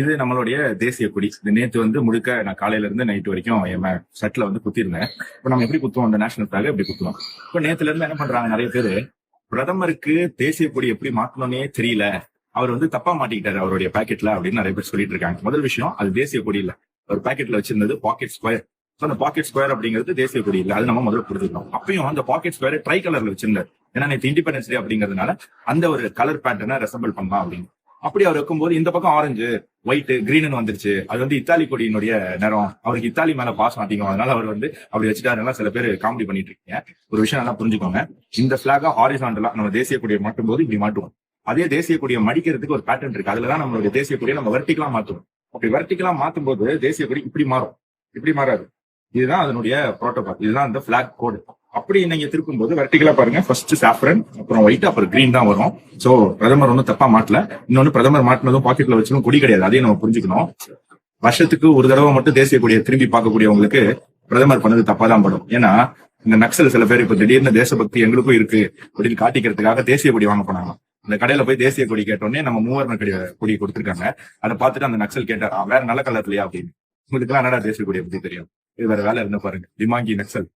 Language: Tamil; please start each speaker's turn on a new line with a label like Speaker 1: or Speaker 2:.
Speaker 1: இது நம்மளுடைய தேசிய கொடி. இது நேத்து முழுக்க நான் காலையில இருந்து நைட் வரைக்கும் என் ஷர்ட்ல குத்திருந்தேன். இப்ப நம்ம எப்படி குத்துவோம், அந்த நேஷனல் பிளாக் எப்படி குத்துவோம். இப்ப நேத்துல இருந்து என்ன பண்றாங்க நிறைய பேரு, பிரதமருக்கு தேசிய கொடி எப்படி மாத்தணும்னே தெரியல, அவர் தப்பா மாட்டிக்கிட்டாரு அவருடைய பாக்கெட்ல அப்படின்னு நிறைய பேர் சொல்லிட்டு இருக்காங்க. முதல் விஷயம், அது தேசிய கொடி இல்ல. அவர் பாக்கெட்ல வச்சிருந்தது பாக்கெட் ஸ்கொயர். அந்த பாக்கெட் ஸ்கொயர் அப்படிங்கிறது தேசிய கொடி இல்ல. அது நம்ம முதல்ல புரிஞ்சுக்கணும். அப்பயும் அந்த பாக்கெட் ஸ்கொயர் ட்ரை கலர்ல வச்சிருந்தாரு. ஏன்னா நேற்று இண்டிபெண்டன்ஸ் டே அப்படிங்கிறதுனால அந்த ஒரு கலர் பேட்டர்னை ரெசம்பிள் பண்ணலாம் அப்படின்னு. அப்படி அவர் வைக்கும்போது இந்த பக்கம் ஆரஞ்சு, ஒயிட், கிரீன் வந்துருச்சு. அது இத்தாலி கொடியினுடைய நிறம். அவருக்கு இத்தாலி மேல பாசம் அதிகம், அதனால அவர் அப்படி வச்சுட்டாருன்னா சில பேர் காமெடி பண்ணிட்டு இருக்கீங்க. ஒரு விஷயம் நல்லா புரிஞ்சுக்கோங்க. இந்த பிளாக ஹாரிசான்டலா நம்ம தேசிய கொடியை மாட்டும் போது இப்படி மாட்டுவோம். அதே தேசிய கொடியை மடிக்கிறதுக்கு ஒரு பேட்டர்ன் இருக்கு. அதுலதான் நம்மளுடைய தேசிய கொடியை நம்ம வெர்டிகலா மாத்துவோம். அப்படி வெர்டிகலா மாத்தும் போது தேசிய கொடி இப்படி மாறும், இப்படி மாறாது. இதுதான் அதனுடைய புரோட்டோகால். இதுதான் அந்த பிளாக் கோடு. அப்படி நீங்க திருப்பும் போது வெர்டிகலா பாருங்க, ஃபர்ஸ்ட் சாஃப்ரன், அப்புறம் ஒயிட், அப்புறம் கிரீன் தான் வரும். சோ பிரதமர் தப்பா மாட்டல. இன்னொன்னு, பிரதமர் மாட்டினதும் பாக்கெட்ல வச்சும் கொடி கிடையாது. அதையும் நம்ம புரிஞ்சுக்கணும். வருஷத்துக்கு ஒரு தடவை மட்டும் தேசிய கொடியை திரும்பி பார்க்கக்கூடியவங்களுக்கு பிரதமர் பண்ணது தப்பா தான் படும். ஏன்னா இந்த நக்சல் சில பேர் இப்ப திடீர்னு தேசபக்தி எங்களுக்கும் இருக்கு அப்படின்னு காட்டிக்கிறதுக்காக தேசிய கொடி வாங்க போனாங்க. இந்த கடையில போய் தேசிய கொடி கேட்டோடனே நம்ம மூவர்ண கொடி கொடுத்திருக்காங்க. அதை பார்த்துட்டு அந்த நக்சல் கேட்டார், வேற நல்ல கலர்லயா அப்படின்னு. உங்களுக்கு எல்லாம் என்னடா தேசிய கொடியை பத்தி தெரியும், இது வேற வேலை இருந்தா பாருங்க, திமாங்கி நக்சல்.